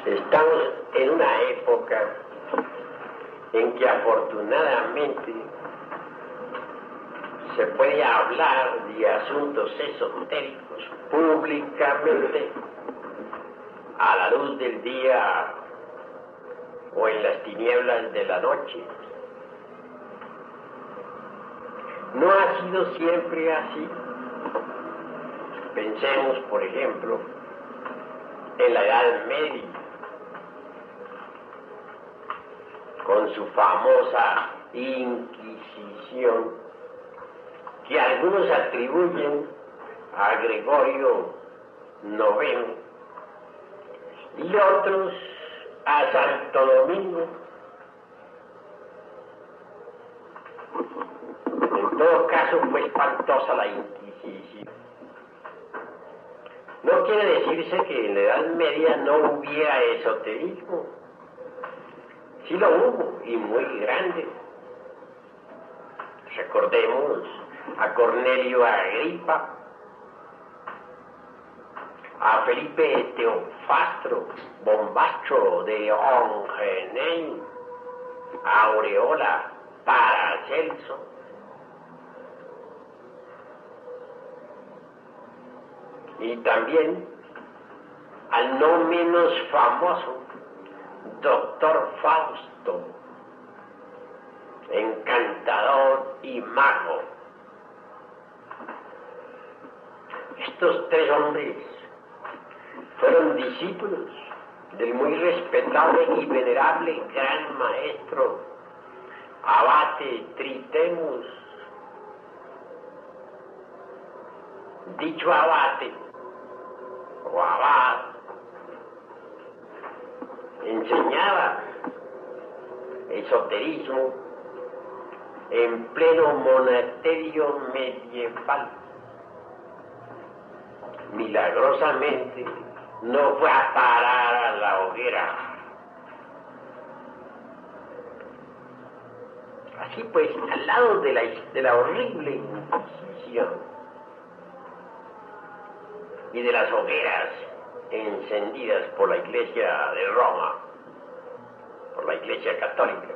Estamos en una época en que afortunadamente se puede hablar de asuntos esotéricos públicamente a la luz del día o en las tinieblas de la noche. No ha sido siempre así. Pensemos, por ejemplo, en la Edad Media, con su famosa Inquisición, que algunos atribuyen a Gregorio IX y otros a Santo Domingo. En todo caso fue espantosa la Inquisición. No quiere decirse que en la Edad Media no hubiera esoterismo. Sí lo hubo, y muy grande. Recordemos a Cornelio Agripa, a Felipe Teofastro, Bombastro de Ongenay, a Aureola Paracelso. Y también al no menos famoso Doctor Fausto, encantador y mago. Estos tres hombres fueron discípulos del muy respetable y venerable gran maestro Abate Tritemus. Dicho abate o abad enseñaba esoterismo en pleno monasterio medieval. Milagrosamente no fue a parar a la hoguera. Así pues, al lado de la horrible Inquisición y de las hogueras encendidas por la Iglesia de Roma, por la Iglesia Católica,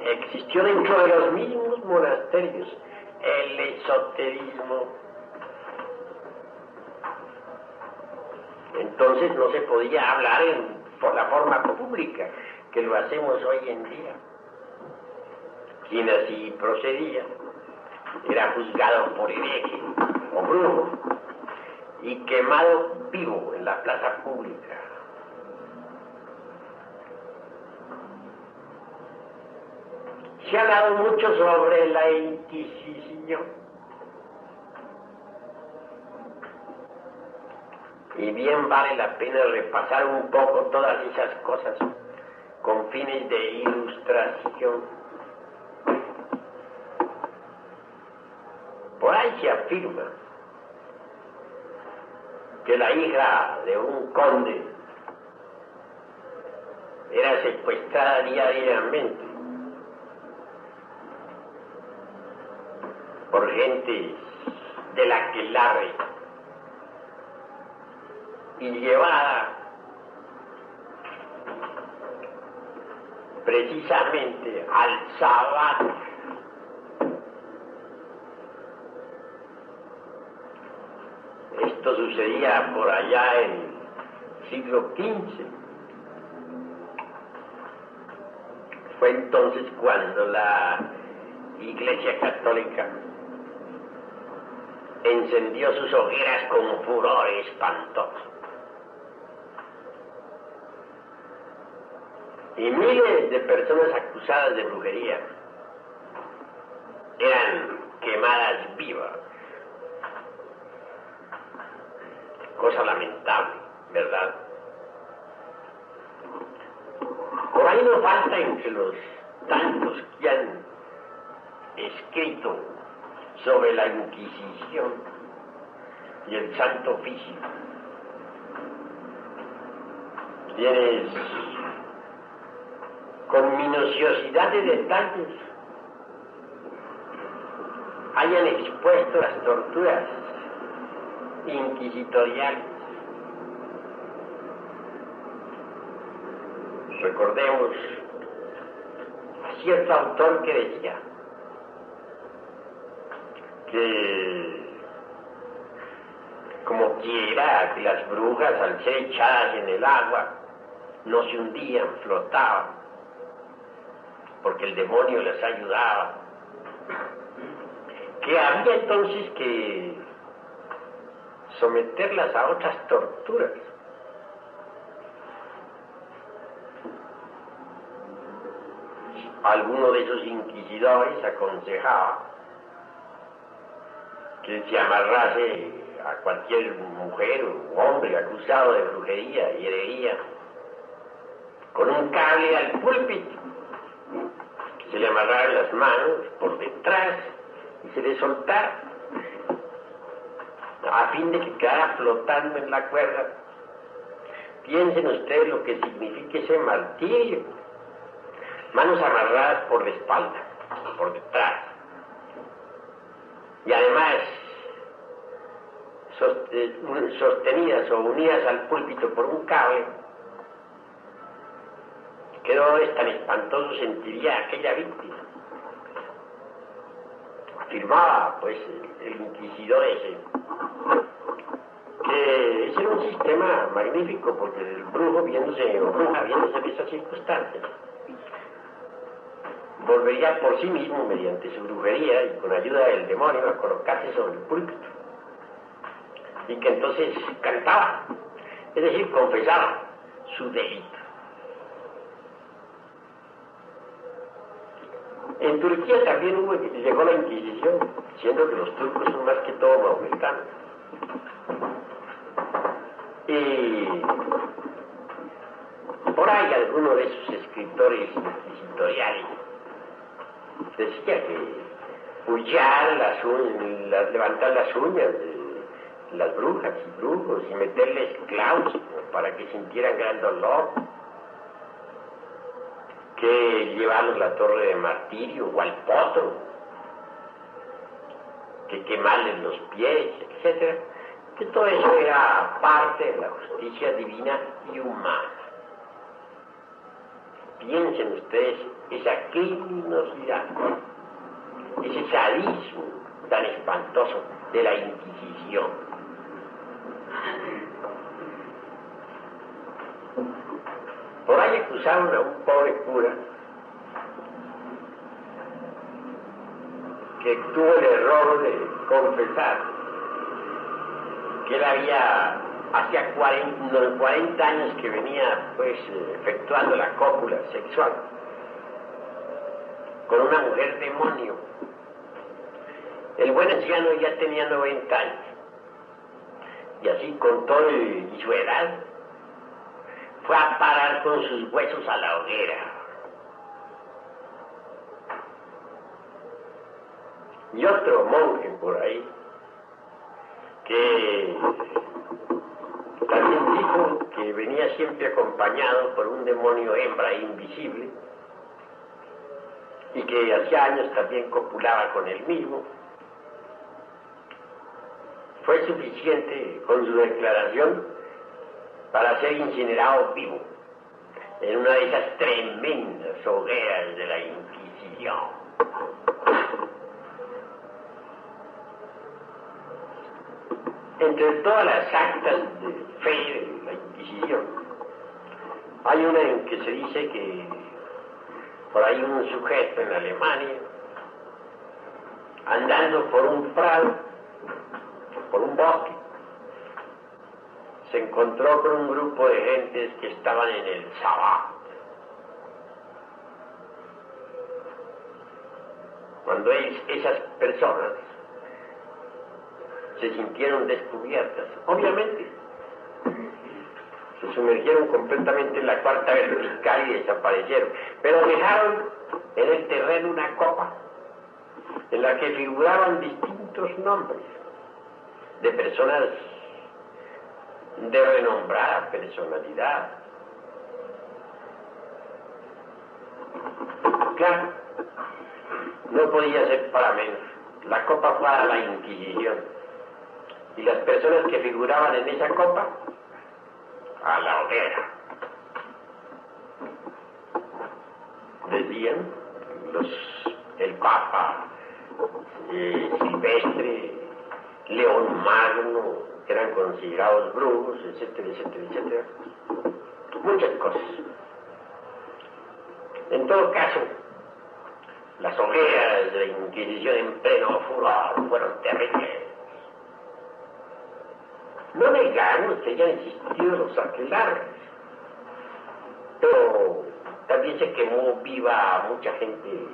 existió dentro de los mismos monasterios el esoterismo. Entonces no se podía hablar por la forma pública que lo hacemos hoy en día. Quien así procedía era juzgado por hereje o brujo y quemado vivo en la plaza pública. Se ha hablado mucho sobre la Inquisición, y bien vale la pena repasar un poco todas esas cosas con fines de ilustración. Por ahí se afirma que la hija de un conde era secuestrada diariamente por gente del aquelarre y llevada precisamente al Sabbat. Esto sucedía por allá en el siglo XV. Fue entonces cuando la Iglesia Católica encendió sus hogueras con furor espantoso. Y miles de personas acusadas de brujería eran quemadas vivas. Cosa lamentable, ¿verdad? Por ahí no falta entre los tantos que han escrito sobre la Inquisición y el Santo Oficio, quienes con minuciosidad de detalles hayan expuesto las torturas inquisitoriales recordemos a cierto autor que decía que como quiera que las brujas al ser echadas en el agua no se hundían, flotaban, porque el demonio les ayudaba, que había entonces que someterlas a otras torturas. Alguno de esos inquisidores aconsejaba que se amarrase a cualquier mujer o hombre acusado de brujería y herería con un cable al púlpito, que se le amarraran las manos por detrás y se le soltara, a fin de que quedara flotando en la cuerda. Piensen ustedes lo que significa ese martirio. Manos amarradas por la espalda, por detrás, y además sostenidas o unidas al púlpito por un cable, que no es tan espantoso sentiría aquella víctima. Afirmaba pues el inquisidor ese que ese era un sistema magnífico, porque el brujo viéndose o bruja viéndose en esas circunstancias volvería por sí mismo mediante su brujería y con ayuda del demonio a colocarse sobre el púlpito, y que entonces cantaba, es decir, confesaba su delito. En Turquía también llegó la Inquisición, siendo que los turcos son más que todo mahometanos. Y por ahí alguno de esos escritores inquisitoriales decía que pullar levantar las uñas de las brujas y brujos y meterles clavos para que sintieran gran dolor, que llevarlos a la torre de martirio o al potro, que quemarles los pies, etc. Que todo eso era parte de la justicia divina y humana. Piensen ustedes esa criminosidad, ese sadismo tan espantoso de la Inquisición. Por ahí acusaron a un pobre cura que tuvo el error de confesar que él hacía 40 años que venía pues efectuando la cópula sexual con una mujer demonio. El buen anciano ya tenía 90 años, y así con todo y su edad fue a parar con sus huesos a la hoguera. Y otro monje por ahí que también dijo que venía siempre acompañado por un demonio hembra invisible y que hacía años también copulaba con él mismo. Fue suficiente con su declaración para ser incinerado vivo en una de esas tremendas hogueras de la Inquisición. Entre todas las actas de fe de la Inquisición, hay una en que se dice que por ahí un sujeto en Alemania, andando por un prado, por un bosque, se encontró con un grupo de gentes que estaban en el sabbat. Cuando esas personas se sintieron descubiertas, obviamente se sumergieron completamente en la cuarta vertical y desaparecieron, pero dejaron en el terreno una copa en la que figuraban distintos nombres de personas de renombrada personalidad. Claro, no podía ser para menos. La copa fue a la Inquisición, y las personas que figuraban en esa copa a la hoguera. procedían, el Papa Silvestre, León Magno, eran considerados brujos, etcétera, etcétera, etcétera. Muchas cosas. En todo caso, las hogueras de la Inquisición en pleno furor fueron terribles. No negamos que hayan existido los aquelarres, pero también se quemó viva a mucha gente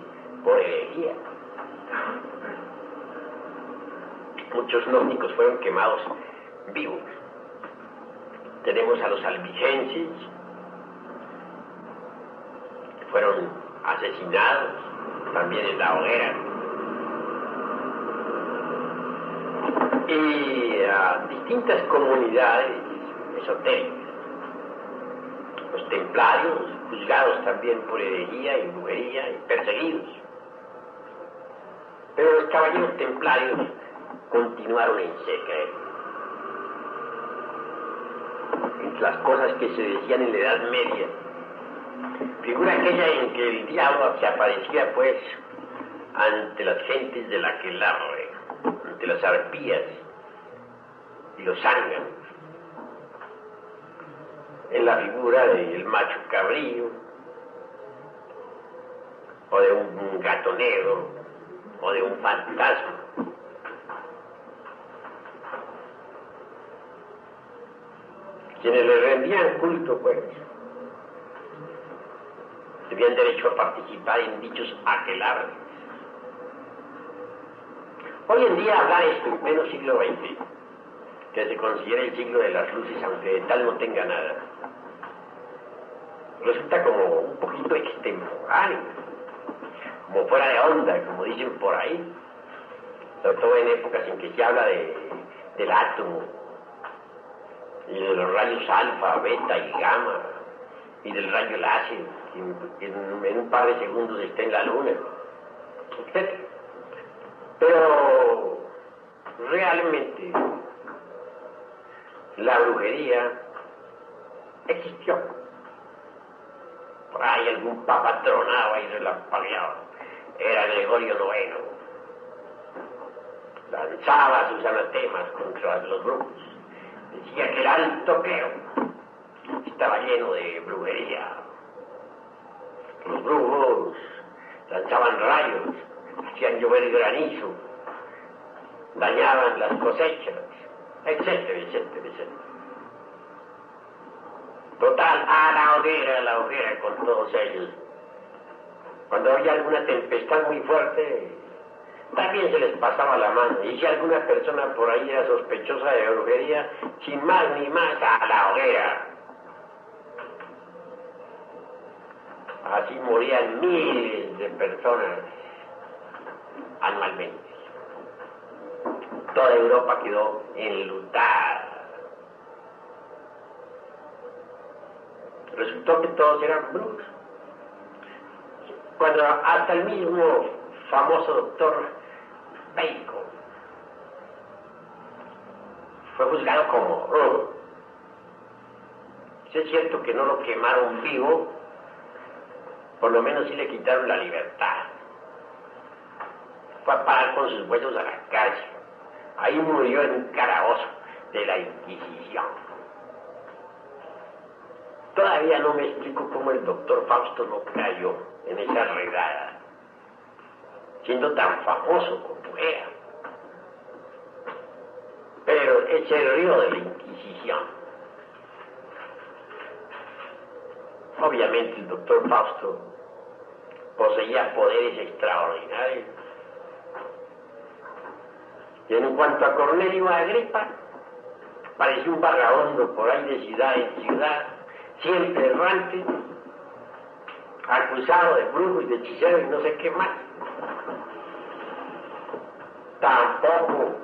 por herejía. Muchos gnósticos fueron quemados vivos. Tenemos a los albigenses, que fueron asesinados también en la hoguera. Y a distintas comunidades esotéricas. Los templarios, juzgados también por herejía y brujería y perseguidos. Pero los caballeros templarios continuaron en secreto. Entre las cosas que se decían en la Edad Media, figura aquella en que el diablo se aparecía pues ante las gentes del aquelarre, ante las arpías y los zánganos, en la figura del macho cabrío, o de un gato negro, o de un fantasma. Quienes le rendían culto, pues, tenían derecho a participar en dichos aquelarres. Hoy en día hablar esto en pleno siglo XX, que se considera el siglo de las luces, aunque de tal no tenga nada, resulta como un poquito extemporáneo, como fuera de onda, como dicen por ahí, sobre todo en épocas en que se habla del átomo, y de los rayos alfa, beta y gamma, y del rayo láser, que en un par de segundos está en la luna, etc. Pero realmente la brujería existió. Por ahí algún papa tronaba y relampagueaba. Era Gregorio IX. Lanzaba sus anatemas contra los brujos. Decía que el alto clero estaba lleno de brujería. Los brujos lanzaban rayos, hacían llover granizo, dañaban las cosechas, etcétera, etcétera, etcétera. Total, a la hoguera con todos ellos. Cuando había alguna tempestad muy fuerte, también se les pasaba la mano. Y si alguna persona por ahí era sospechosa de brujería, sin más ni más, a la hoguera. Así morían miles de personas anualmente. Toda Europa quedó enlutada. Resultó que todos eran brujos. Cuando hasta el mismo famoso doctor Bacon fue juzgado como brujo. Si es cierto que no lo quemaron vivo, por lo menos sí le quitaron la libertad. Fue a parar con sus huesos a la cárcel. Ahí murió en un calabozo de la Inquisición. Todavía no me explico cómo el doctor Fausto no cayó en esa redada, siendo tan famoso como era. Pero ese río de la Inquisición. Obviamente el doctor Fausto poseía poderes extraordinarios. Y en cuanto a Cornelio Agripa, parecía un vagabundo por ahí de ciudad en ciudad, siempre errante, acusado de brujo y de hechicero y no sé qué más. Tampoco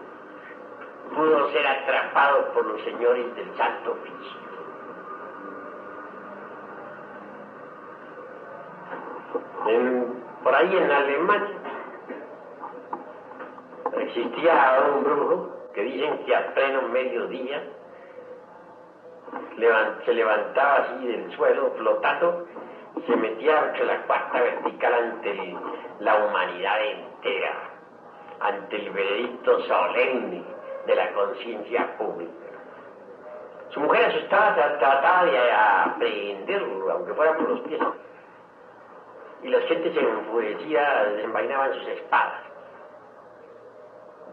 pudo ser atrapado por los señores del Santo Oficio. Por ahí en Alemania existía un brujo que dicen que a pleno mediodía se levantaba así del suelo flotando se metía entre la cuarta vertical ante la humanidad entera, ante el veredicto solemne de la conciencia pública. Su mujer asustada trataba de aprehenderlo, aunque fuera por los pies. Y las gentes enfurecidas desenvainaban sus espadas.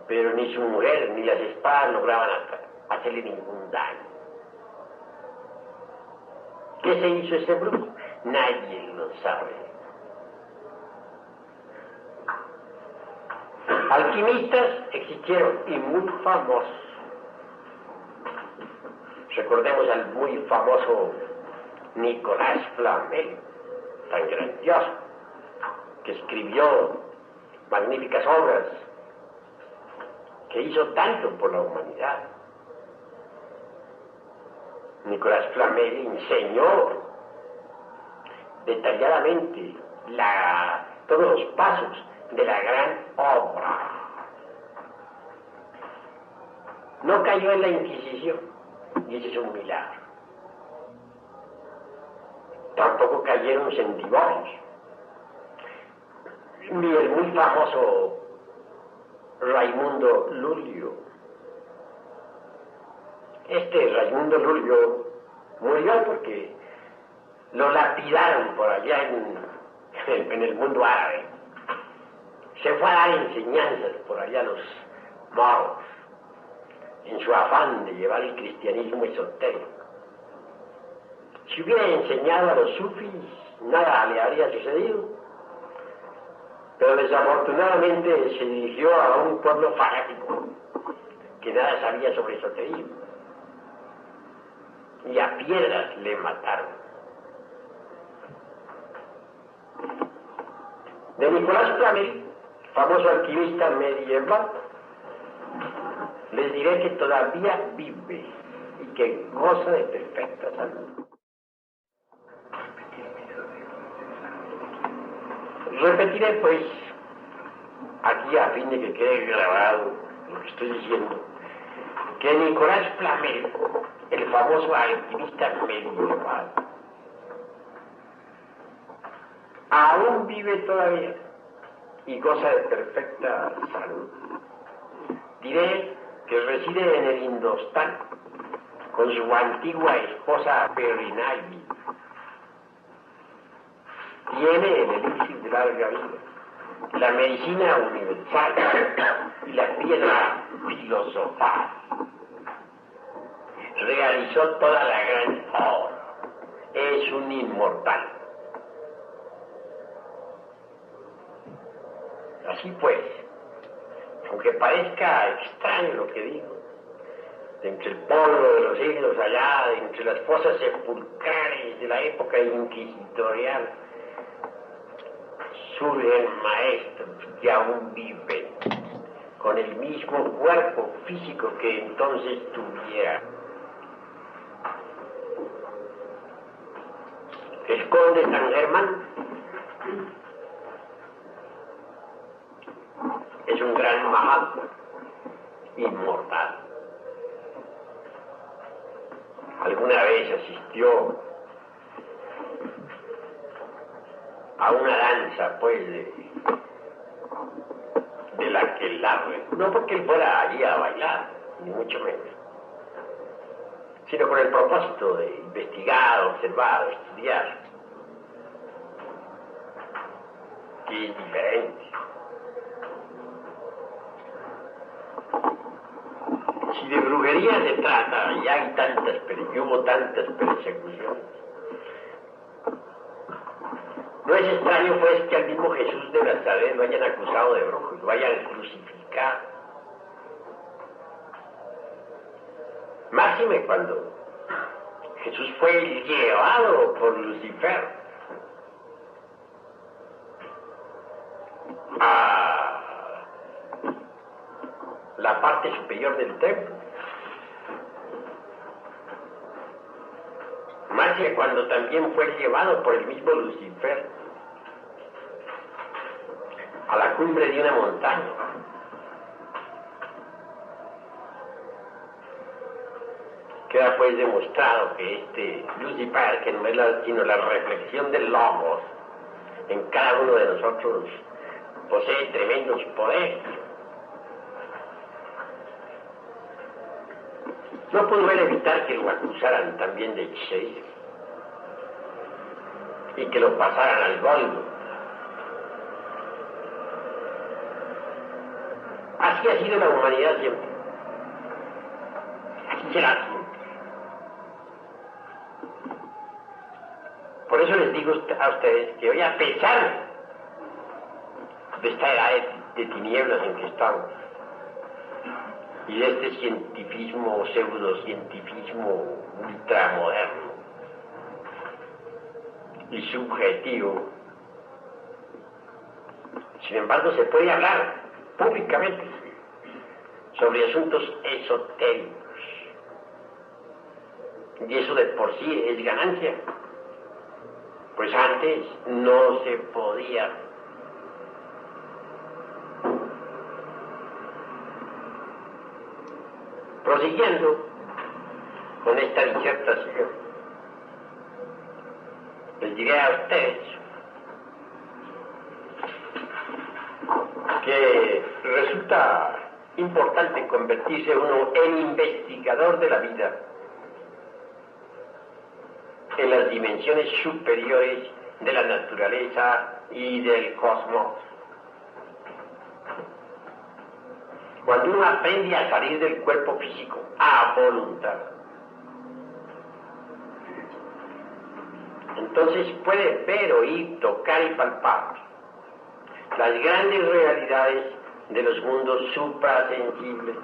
Pero ni su mujer ni las espadas lograban hacerle ningún daño. ¿Qué se hizo ese brujo? Nadie lo sabe. Alquimistas existieron y muy famosos. Recordemos al muy famoso Nicolás Flamel, tan grandioso, que escribió magníficas obras, que hizo tanto por la humanidad. Nicolás Flamel enseñó detalladamente todos los pasos de la gran obra. No cayó en la Inquisición, y ese es un milagro. Tampoco cayeron centibones. Ni el muy famoso Raimundo Lulio. Raimundo Lulio murió porque lo lapidaron por allá en el mundo árabe. Se fue a dar enseñanzas por allá a los moros, en su afán de llevar el cristianismo esotérico. Si hubiera enseñado a los sufis, nada le habría sucedido. Pero desafortunadamente se dirigió a un pueblo fanático que nada sabía sobre esoterismo. Y a piedras le mataron. De Nicolás Flamel, famoso alquimista medieval, les diré que todavía vive y que goza de perfecta salud. Repetiré pues, aquí a fin de que quede grabado lo que estoy diciendo, que Nicolás Flamel, el famoso alquimista medieval, aún vive todavía y goza de perfecta salud. Diré que reside en el Indostán con su antigua esposa Perinagi. Tiene el elixir de larga vida, la medicina universal y la piedra filosofal. Realizó toda la gran obra. Es un inmortal. Así pues, aunque parezca extraño lo que digo, de entre el polvo de los siglos allá, de entre las fosas sepulcrales de la época inquisitorial, surgen maestros que aún viven con el mismo cuerpo físico que entonces tuvieran. El conde San Germán es un gran Mahatma, inmortal. Alguna vez asistió a una danza, pues, de la que no porque él fuera allí a bailar, ni mucho menos, sino con el propósito de investigar, observar, estudiar, que es diferente. Si de brujería se trata, y hay hubo tantas persecuciones, no es extraño pues que al mismo Jesús de Nazaret lo hayan acusado de brujo y lo hayan crucificado. Máxime cuando Jesús fue llevado por Lucifer a la parte superior del templo. Máxime cuando también fue llevado por el mismo Lucifer a la cumbre de una montaña, que queda pues demostrado que este Lucifer, que no es sino la reflexión del Logos en cada uno de nosotros, posee tremendos poderes. No pudo él evitar que lo acusaran también de hechicería y que lo pasaran al golgo. Así ha sido la humanidad siempre. Así será siempre. Por eso les digo a ustedes que hoy, a pesar de esta edad de tinieblas en que estamos, y de este cientifismo, pseudocientifismo ultramoderno y subjetivo, sin embargo se puede hablar públicamente sobre asuntos esotéricos, y eso de por sí es ganancia, pues antes no se podía. Prosiguiendo con esta disertación, les diré a ustedes que resulta importante convertirse uno en investigador de la vida, en las dimensiones superiores de la naturaleza y del cosmos. Cuando uno aprende a salir del cuerpo físico a voluntad, entonces puede ver, oír, tocar y palpar las grandes realidades de los mundos suprasensibles.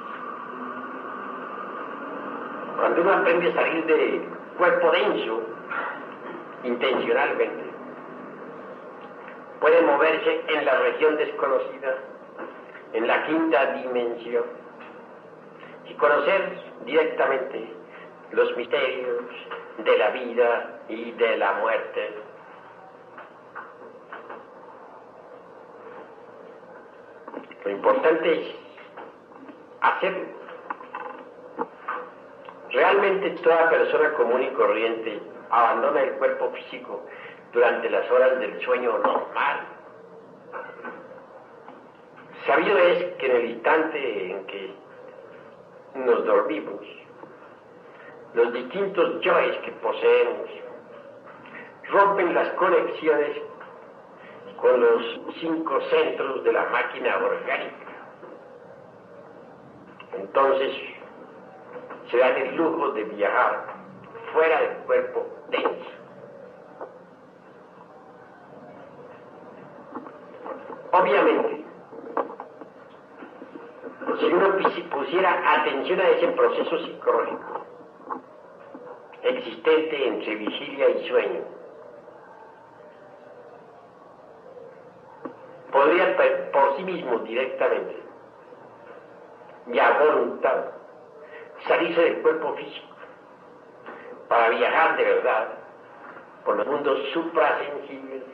Cuando uno aprende a salir del cuerpo denso, intencionalmente, puede moverse en la región desconocida, en la quinta dimensión, y conocer directamente los misterios de la vida y de la muerte. Lo importante es hacerlo. Realmente toda persona común y corriente abandona el cuerpo físico durante las horas del sueño normal. Sabido es que en el instante en que nos dormimos, los distintos yoes que poseemos rompen las conexiones con los 5 centros de la máquina orgánica. Entonces se dan el lujo de viajar fuera del cuerpo denso. Obviamente, si uno pusiera atención a ese proceso psicológico existente entre vigilia y sueño, podría por sí mismo directamente y a voluntad salirse del cuerpo físico para viajar de verdad por los mundos suprasensibles.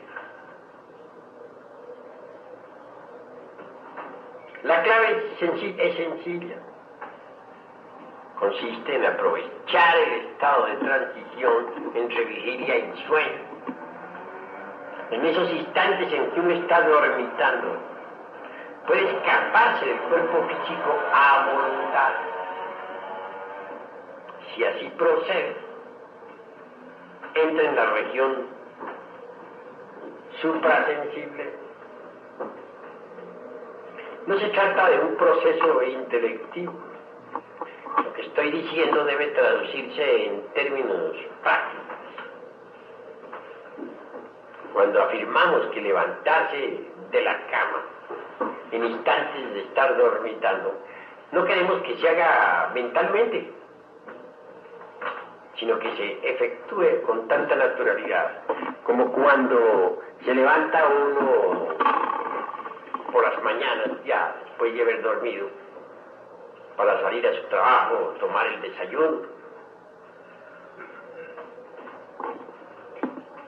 La clave es sencilla. Consiste en aprovechar el estado de transición entre vigilia y sueño. En esos instantes en que uno está dormitando, puede escaparse del cuerpo físico a voluntad. Si así procede, entra en la región suprasensible. No se trata de un proceso intelectivo. Lo que estoy diciendo debe traducirse en términos prácticos. Cuando afirmamos que levantarse de la cama en instantes de estar dormitando, no queremos que se haga mentalmente, sino que se efectúe con tanta naturalidad, como cuando se levanta uno por las mañanas, ya después de haber dormido, para salir a su trabajo, tomar el desayuno.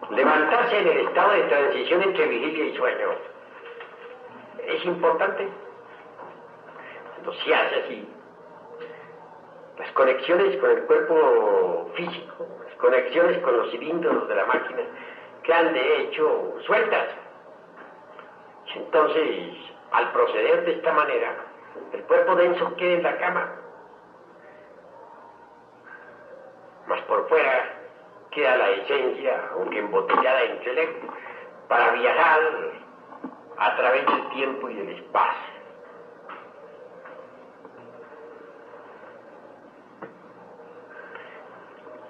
Levantarse en el estado de transición entre vigilia y sueño es importante. Cuando se hace así, las conexiones con el cuerpo físico, las conexiones con los cilindros de la máquina, quedan de hecho sueltas. Entonces, al proceder de esta manera, el cuerpo denso queda en la cama, mas por fuera queda la esencia, aunque embotellada entre el ego, para viajar a través del tiempo y del espacio.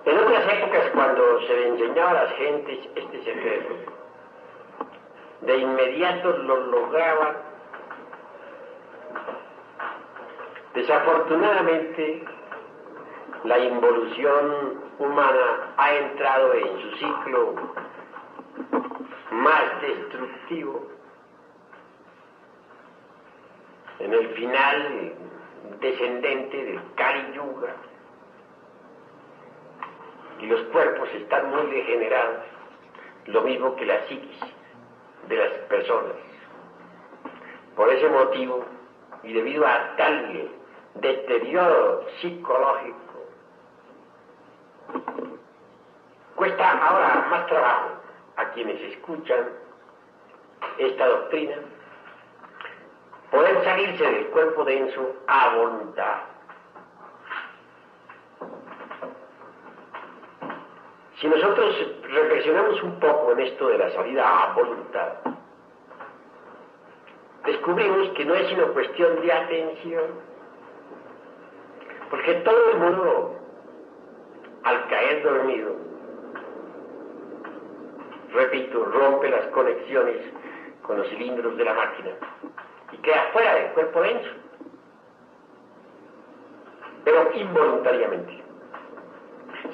En otras épocas, cuando se le enseñaba a las gentes este secreto, de inmediato lo lograban. Desafortunadamente, la involución humana ha entrado en su ciclo más destructivo, en el final descendente del Kali Yuga, y los cuerpos están muy degenerados, lo mismo que la psiquis de las personas. Por ese motivo, y debido a tal deterioro psicológico, cuesta ahora más trabajo a quienes escuchan esta doctrina poder salirse del cuerpo denso a voluntad. Si nosotros reflexionamos un poco en esto de la salida a voluntad, descubrimos que no es sino cuestión de atención, porque todo el mundo, al caer dormido, repito, rompe las conexiones con los cilindros de la máquina y queda fuera del cuerpo denso, pero involuntariamente.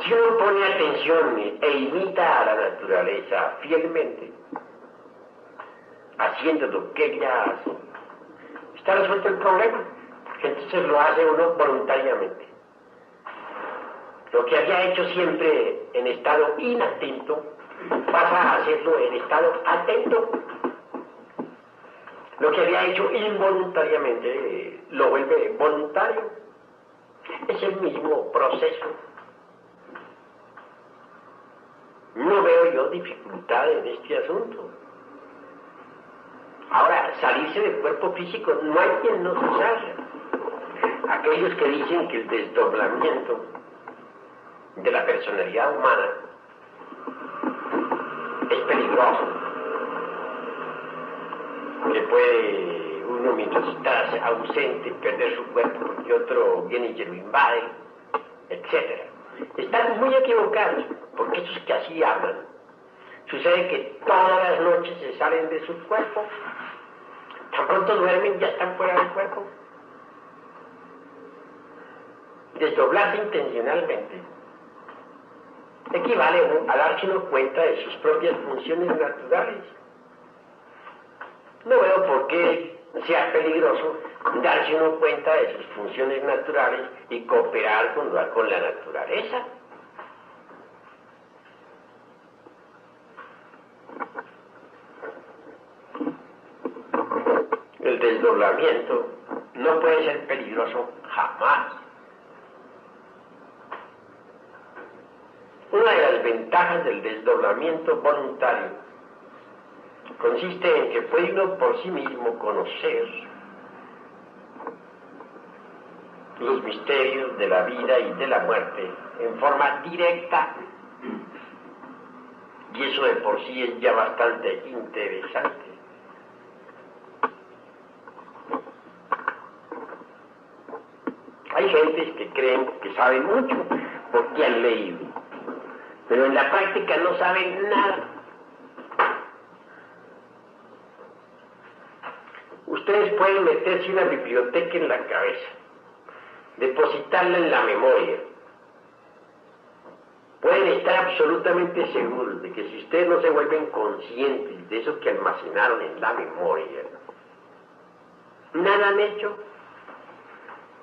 Si uno pone atención e imita a la naturaleza fielmente, haciendo lo que ella hace, está resuelto el problema, porque entonces lo hace uno voluntariamente. Lo que había hecho siempre en estado inatento, pasa a hacerlo en estado atento. Lo que había hecho involuntariamente lo vuelve voluntario. Es el mismo proceso. No veo yo dificultad en este asunto. Ahora, salirse del cuerpo físico, no hay quien no se salga. Aquellos que dicen que el desdoblamiento de la personalidad humana es peligroso, que puede uno, mientras está ausente, perder su cuerpo porque otro viene y se lo invade, etc. Están muy equivocados, porque esos que así hablan, sucede que todas las noches se salen de su cuerpo, tan pronto duermen ya están fuera del cuerpo. Desdoblarse intencionalmente equivale a darse uno cuenta de sus propias funciones naturales. No veo por qué sea peligroso darse uno cuenta de sus funciones naturales y cooperar con la naturaleza. El desdoblamiento no puede ser peligroso jamás. Una de las ventajas del desdoblamiento voluntario consiste en que puede uno por sí mismo conocer los misterios de la vida y de la muerte en forma directa, y eso de por sí es ya bastante interesante. Hay gentes que creen que saben mucho porque han leído, pero en la práctica no saben nada. Ustedes pueden meterse una biblioteca en la cabeza, depositarla en la memoria. Pueden estar absolutamente seguros de que si ustedes no se vuelven conscientes de eso que almacenaron en la memoria, nada han hecho,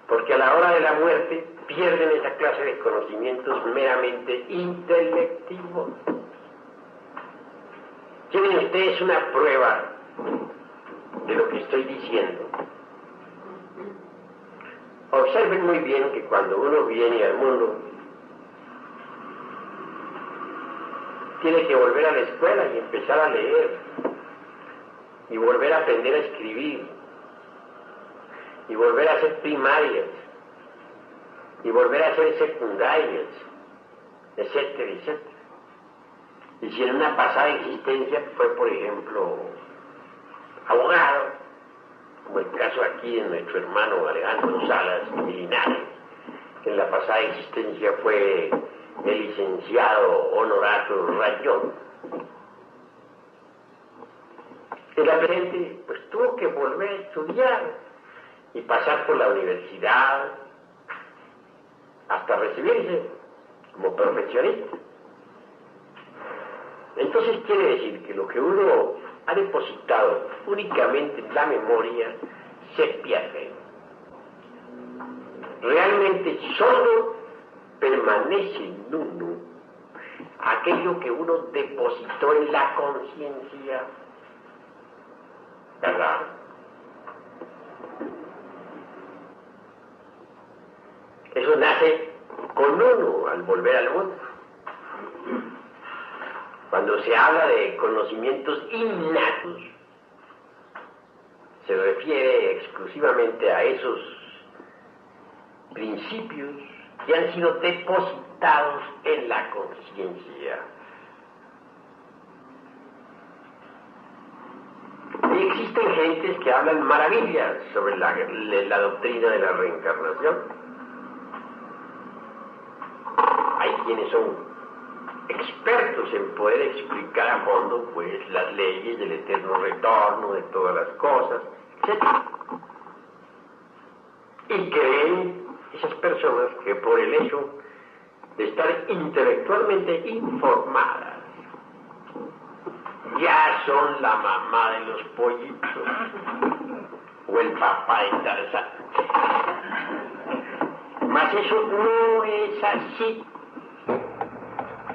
porque a la hora de la muerte pierden esa clase de conocimientos meramente intelectivos. Tienen ustedes una prueba de lo que estoy diciendo. Observen muy bien que cuando uno viene al mundo, tiene que volver a la escuela y empezar a leer, y volver a aprender a escribir, y volver a hacer primarias, y volver a hacer secundarias, etcétera, etcétera. Y si en una pasada existencia fue, por ejemplo, abogado, como el caso aquí de nuestro hermano Alejandro Salas y Linares, que en la pasada existencia fue el licenciado Honorato Rayón. En la presente, pues tuvo que volver a estudiar y pasar por la universidad hasta recibirse como profesionista. Entonces quiere decir que lo que uno ha depositado únicamente en la memoria se pierde. Realmente solo permanece en uno aquello que uno depositó en la conciencia, ¿verdad? Eso nace con uno al volver al mundo. Cuando se habla de conocimientos innatos, se refiere exclusivamente a esos principios que han sido depositados en la conciencia. Y existen gentes que hablan maravillas sobre la doctrina de la reencarnación. Hay quienes son expertos en poder explicar a fondo pues las leyes del eterno retorno de todas las cosas, etc. Y creen esas personas que por el hecho de estar intelectualmente informadas ya son la mamá de los pollitos o el papá de Tarzán. Mas eso no es así.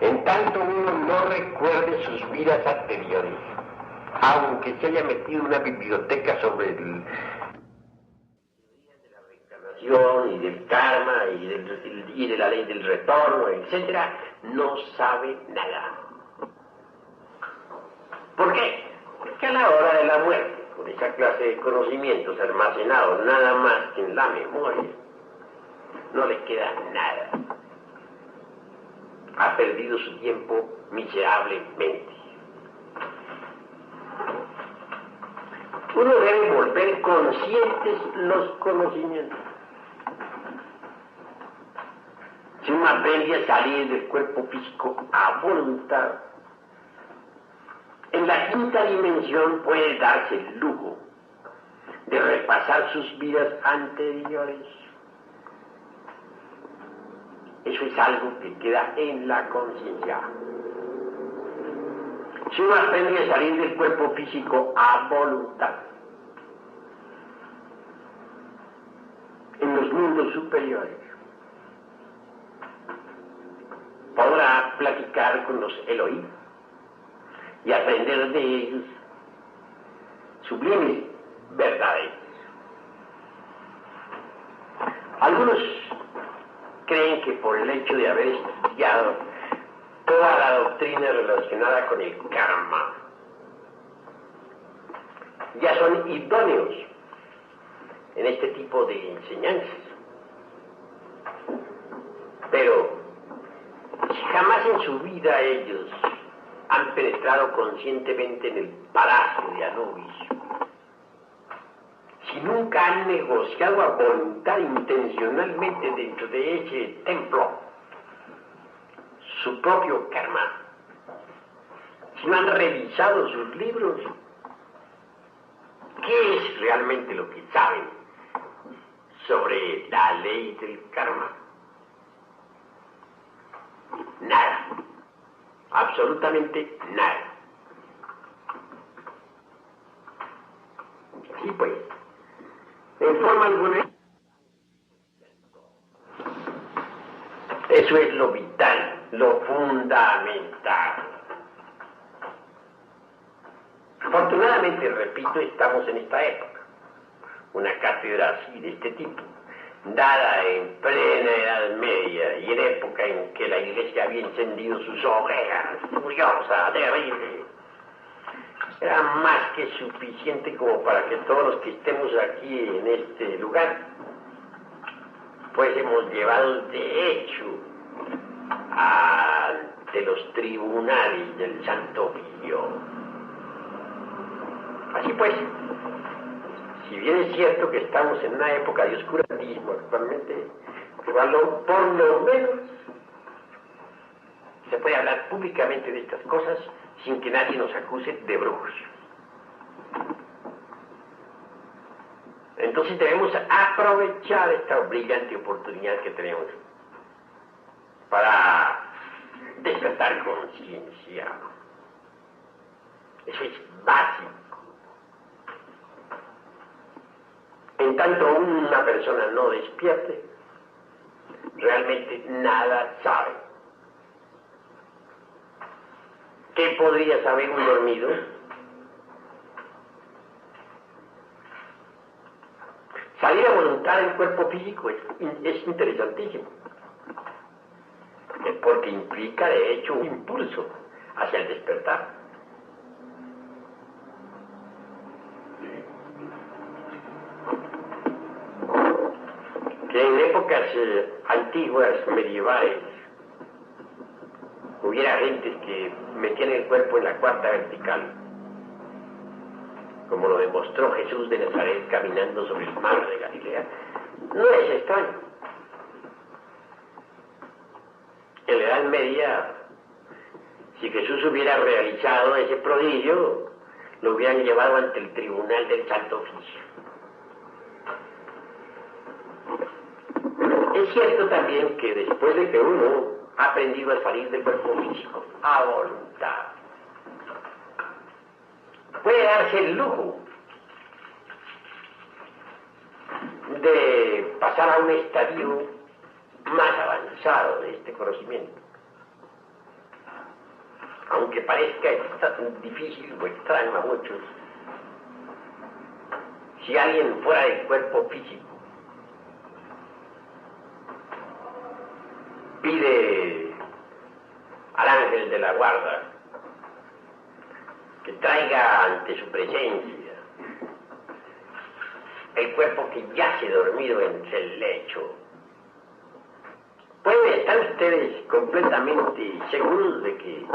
En tanto uno no recuerde sus vidas anteriores, aunque se haya metido en una biblioteca sobre la reencarnación y del karma y de la ley del retorno, etc., no sabe nada. ¿Por qué? Porque a la hora de la muerte, con esa clase de conocimientos almacenados nada más que en la memoria, no le queda nada. Ha perdido su tiempo miserablemente. Uno debe volver conscientes los conocimientos. Si uno aprende a salir del cuerpo físico a voluntad, en la quinta dimensión puede darse el lujo de repasar sus vidas anteriores. Eso es algo que queda en la conciencia. Si uno aprende a salir del cuerpo físico a voluntad, en los mundos superiores, podrá platicar con los Elohim y aprender de ellos sublimes verdades. Algunos creen que por el hecho de haber estudiado toda la doctrina relacionada con el karma, ya son idóneos en este tipo de enseñanzas. Pero si jamás en su vida ellos han penetrado conscientemente en el palacio de Anubis, si nunca han negociado a voluntad intencionalmente dentro de ese templo su propio karma, si no han revisado sus libros, ¿qué es realmente lo que saben sobre la ley del karma? Nada, absolutamente nada. Sí, pues, en forma alguna, eso es lo vital, lo fundamental. Afortunadamente, repito, estamos en esta época, una cátedra así, de este tipo, dada en plena Edad Media y en época en que la Iglesia había encendido sus hogueras, furiosa, terrible, era más que suficiente como para que todos los que estemos aquí en este lugar fuésemos llevados de hecho ante los tribunales del Santo Oficio. Así pues, si bien es cierto que estamos en una época de oscurantismo actualmente, por lo menos se puede hablar públicamente de estas cosas sin que nadie nos acuse de brujos. Entonces debemos aprovechar esta brillante oportunidad que tenemos para despertar conciencia. Eso es básico. En tanto una persona no despierte, realmente nada sabe. ¿Qué podría saber un dormido? Salir a voluntad del cuerpo físico es interesantísimo, porque implica de hecho un impulso hacia el despertar. Que en épocas antiguas, medievales, hubiera gentes que metían el cuerpo en la cuarta vertical, como lo demostró Jesús de Nazaret caminando sobre el mar de Galilea, no es extraño. En la Edad Media, si Jesús hubiera realizado ese prodigio, lo hubieran llevado ante el tribunal del Santo Oficio. Es cierto también que después de que uno ha aprendido a salir del cuerpo físico a voluntad, puede darse el lujo de pasar a un estadio más avanzado de este conocimiento. Aunque parezca difícil o extraño a muchos, si alguien fuera del cuerpo físico pide al ángel de la guarda que traiga ante su presencia el cuerpo que yace dormido entre el lecho, ¿pueden estar ustedes completamente seguros de que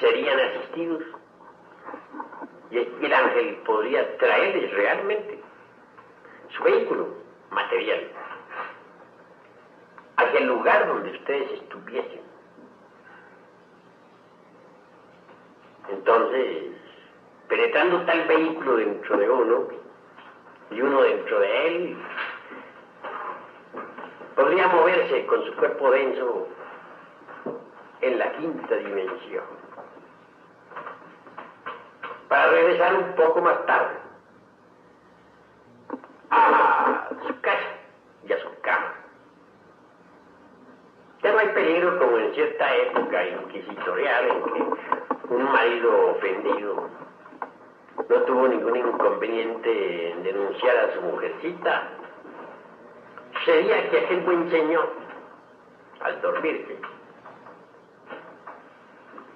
serían asistidos? Y el ángel podría traerles realmente su vehículo material hacia el lugar donde ustedes estuviesen. Entonces, penetrando tal vehículo dentro de uno y uno dentro de él, podría moverse con su cuerpo denso en la quinta dimensión, para regresar un poco más tarde a su casa y a su cama. Ya no hay peligro como en cierta época inquisitorial en que un marido ofendido no tuvo ningún inconveniente en denunciar a su mujercita. Sería que aquel buen señor, al dormirse,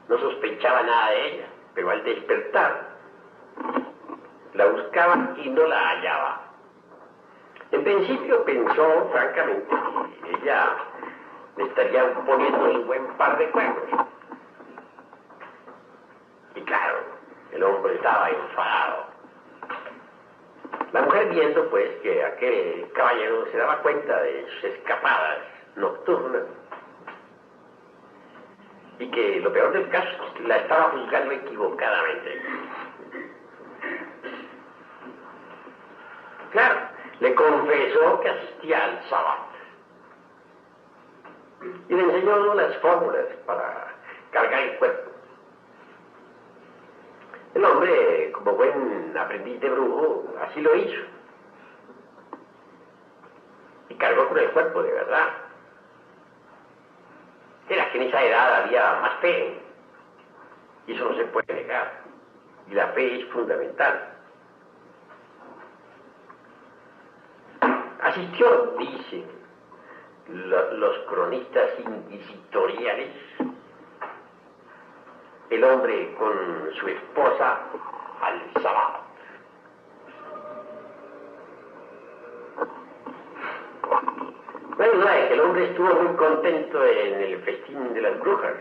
no sospechaba nada de ella, pero al despertar la buscaba y no la hallaba. En principio pensó, francamente, que ella le estaría poniendo un buen par de cuernos. Y claro, el hombre estaba enfadado. La mujer, viendo pues que aquel caballero se daba cuenta de sus escapadas nocturnas y que lo peor del caso es que la estaba juzgando equivocadamente. Claro, le confesó que asistía al sábado y le enseñó las fórmulas para cargar el cuerpo. El hombre, como buen aprendiz de brujo, así lo hizo. Y cargó con el cuerpo de verdad. Era que en esa edad había más fe. Y eso no se puede negar. Y la fe es fundamental. Asistió, dice los cronistas inquisitoriales, el hombre con su esposa al Sabbat. No hay duda de que el hombre estuvo muy contento en el festín de las brujas.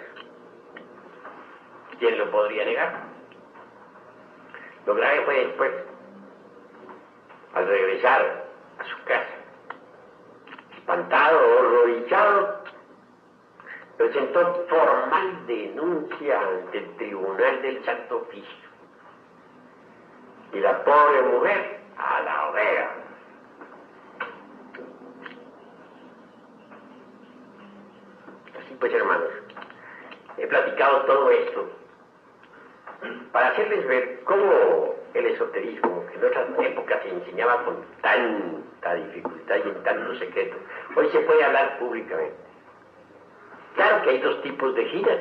¿Quién lo podría negar? Lo grave fue después, al regresar a su casa, espantado, horrorizado, presentó formal denuncia ante el Tribunal del Santo Oficio. Y la pobre mujer a la hoguera. Así pues, hermanos, he platicado todo esto para hacerles ver cómo el esoterismo, que en otras épocas se enseñaba con tanta dificultad y en tanto secreto, hoy se puede hablar públicamente. Claro que hay dos tipos de giras.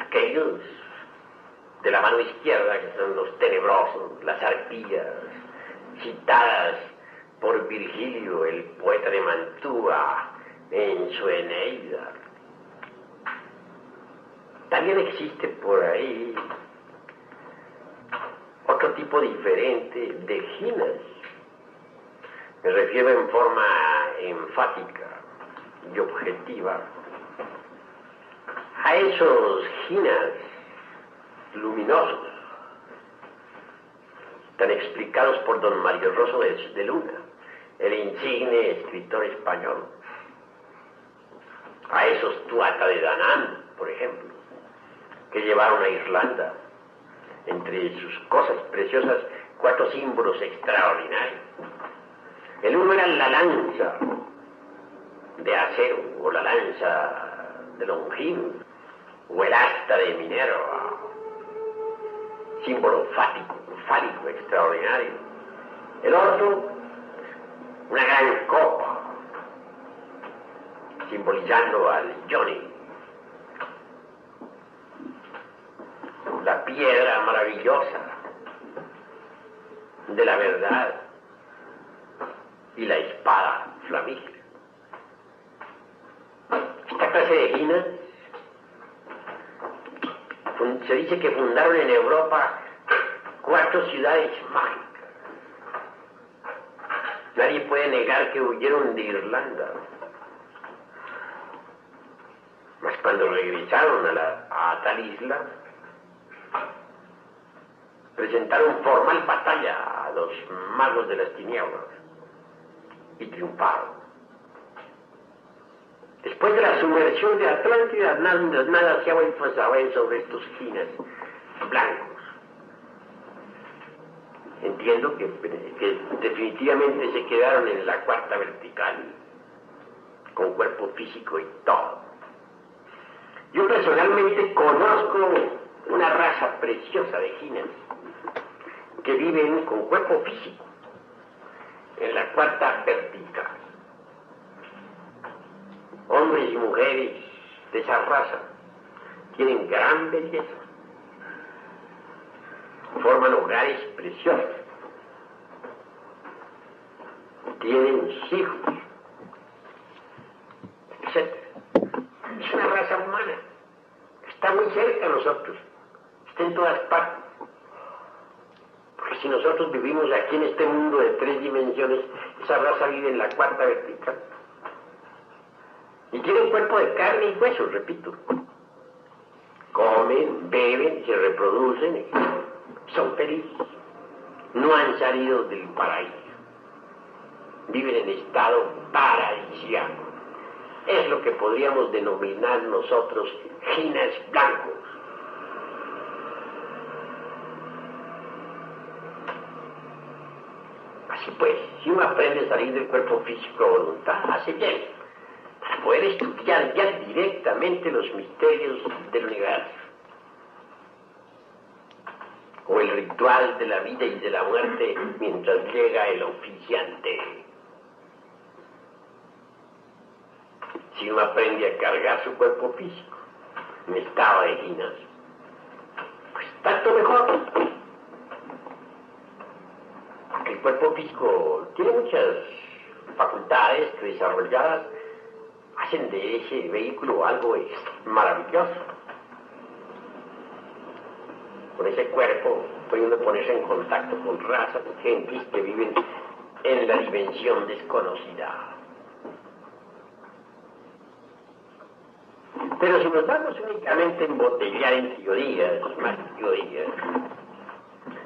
Aquellos de la mano izquierda, que son los tenebrosos, las arpías, citadas por Virgilio, el poeta de Mantua, en su Eneida. También existe por ahí otro tipo diferente de ginas. Me refiero en forma enfática y objetiva a esos ginas luminosos, tan explicados por don Mario Rosso de Luna, el insigne escritor español. A esos Tuatha de Danann, por ejemplo, que llevaron a Irlanda, entre sus cosas preciosas, 4 símbolos extraordinarios. El uno era la lanza de acero, o la lanza de Longinos, o el asta de Minerva, símbolo fálico extraordinario. El otro, una gran copa, simbolizando al Johnny. La piedra maravillosa de la verdad y la espada flamígera. Esta clase de ginas se dice que fundaron en Europa 4 ciudades mágicas. Nadie puede negar que huyeron de Irlanda. Mas cuando regresaron a tal isla, presentaron formal batalla a los magos de las tinieblas y triunfaron. Después de la sumersión de Atlántida, nada se ha vuelto a saber sobre estos ginas blancos. Entiendo que definitivamente se quedaron en la cuarta vertical, con cuerpo físico y todo. Yo personalmente conozco una raza preciosa de ginas que viven con cuerpo físico en la cuarta vertical. Hombres y mujeres de esa raza tienen gran belleza, forman hogares preciosos, tienen hijos, etc. Es una raza humana, está muy cerca de nosotros, está en todas partes. Porque si nosotros vivimos aquí en este mundo de 3 dimensiones, esa raza vive en la cuarta vertical. Y tienen cuerpo de carne y hueso, repito. Comen, beben, se reproducen, son felices. No han salido del paraíso. Viven en estado paradisíaco. Es lo que podríamos denominar nosotros ginas blancos. Así pues, si uno aprende a salir del cuerpo físico a voluntad, hace bien, para poder estudiar ya directamente los misterios del universo, o el ritual de la vida y de la muerte mientras llega el oficiante. Si uno aprende a cargar su cuerpo físico en estado de ginas, pues tanto mejor. Porque el cuerpo físico tiene muchas facultades que desarrolladas hacen de ese vehículo algo maravilloso. Con ese cuerpo puede uno ponerse en contacto con razas de gentes que viven en la dimensión desconocida. Pero si nos vamos únicamente a embotellar en teorías, más teorías,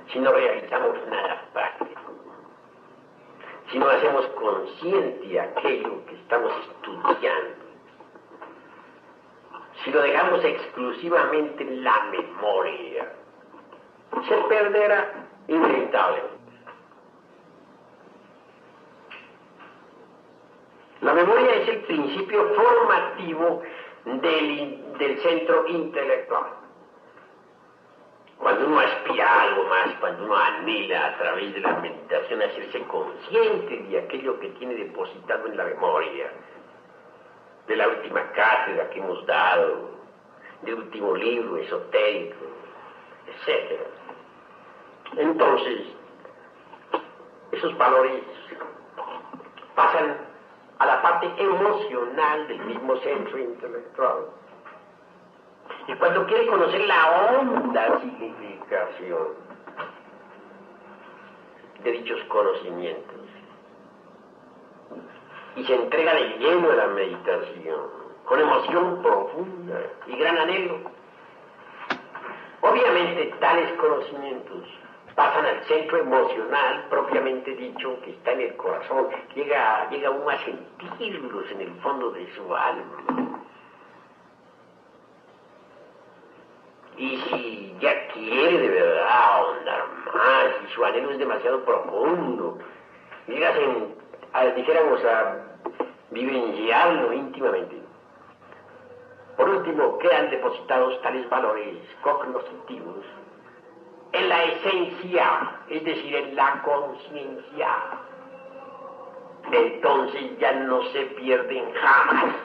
si no realizamos nada práctico, si no hacemos consciente aquello que estamos estudiando, si lo dejamos exclusivamente en la memoria, se perderá inevitablemente. La memoria es el principio formativo del centro intelectual. Cuando uno aspira a algo más, cuando uno anhela a través de la meditación hacerse consciente de aquello que tiene depositado en la memoria, de la última cátedra que hemos dado, del último libro esotérico, etc. Entonces, esos valores pasan a la parte emocional del mismo centro intelectual. Y cuando quiere conocer la honda significación de dichos conocimientos, y se entrega de lleno a la meditación, con emoción profunda y gran anhelo, obviamente tales conocimientos pasan al centro emocional propiamente dicho, que está en el corazón. Llega uno a sentirlos en el fondo de su alma. Y si ya quiere de verdad ahondar más, y su anhelo es demasiado profundo, dijéramos a vivenciarlo íntimamente. Por último, quedan depositados tales valores cognoscitivos en la esencia, es decir, en la conciencia. Entonces ya no se pierden jamás,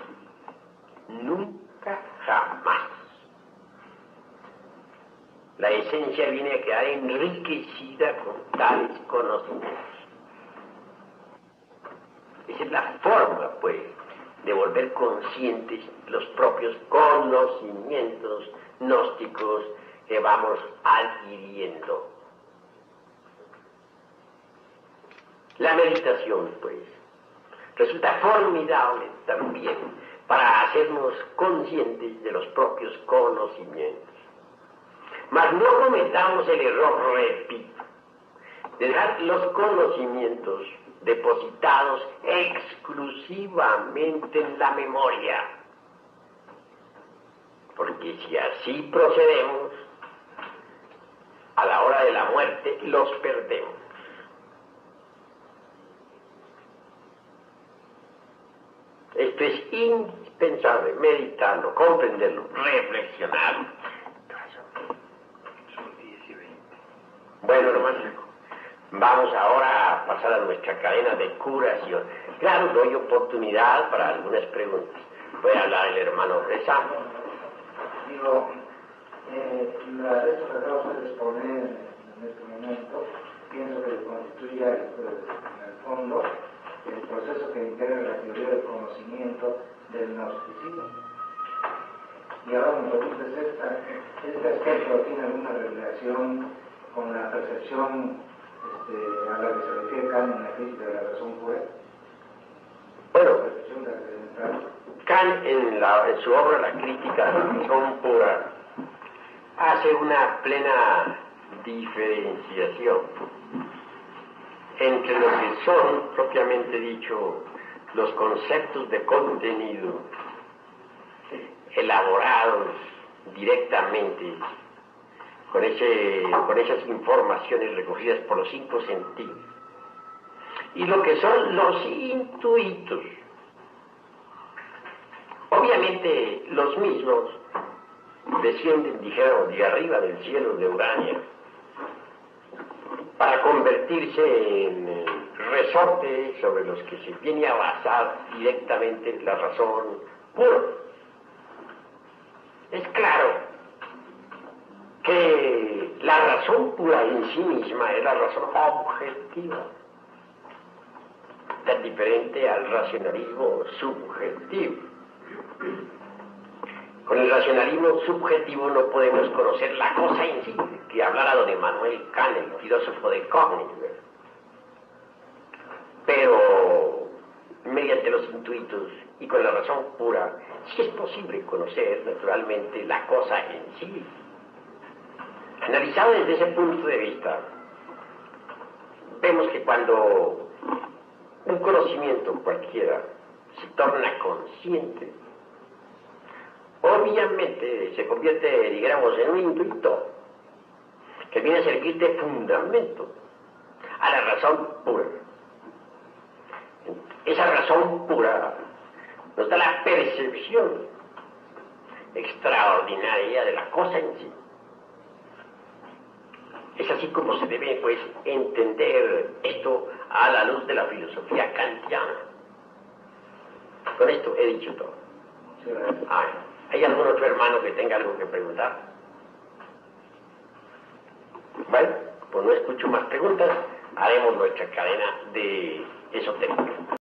nunca jamás. La esencia viene a quedar enriquecida con tales conocimientos. Esa es la forma, pues, de volver conscientes los propios conocimientos gnósticos que vamos adquiriendo. La meditación, pues, resulta formidable también para hacernos conscientes de los propios conocimientos. Mas no cometamos el error, repito, de dejar los conocimientos depositados exclusivamente en la memoria. Porque si así procedemos, a la hora de la muerte los perdemos. Esto es indispensable, meditarlo, comprenderlo, reflexionarlo. Bueno, hermano, vamos ahora a pasar a nuestra cadena de curación. Claro, doy oportunidad para algunas preguntas. Puede hablar el hermano Rezano. Digo, eso que acabamos de exponer en este momento, pienso que constituye en el fondo el proceso que integra la teoría del conocimiento del gnosticismo. Y ahora me pregunto, ¿este aspecto tiene alguna relación con la percepción a la que se refiere Kant en la crítica de la razón pura? Bueno, La percepción trascendental. Kant en su obra La crítica de la razón pura hace una plena diferenciación entre lo que son, propiamente dicho, los conceptos de contenido elaborados directamente con esas informaciones recogidas por los 5 sentidos, y lo que son los intuitos. Obviamente los mismos descienden, dijéramos, de arriba del cielo de Urania, para convertirse en resortes sobre los que se viene a basar directamente la razón pura. Es claro que la razón pura en sí misma es la razón objetiva. diferente al racionalismo subjetivo. Con el racionalismo subjetivo no podemos conocer la cosa en sí, que hablara don Emmanuel Kant, el filósofo de Königsberg. Pero mediante los intuitos y con la razón pura, sí es posible conocer naturalmente la cosa en sí. Analizado desde ese punto de vista, vemos que cuando un conocimiento cualquiera se torna consciente, obviamente se convierte, digamos, en un intuito que viene a servir de fundamento a la razón pura. Esa razón pura nos da la percepción extraordinaria de la cosa en sí. Es así como se debe, pues, entender esto a la luz de la filosofía kantiana. Con esto he dicho todo. ¿Hay algún otro hermano que tenga algo que preguntar? Bueno, pues no escucho más preguntas. Haremos nuestra cadena de esotérica.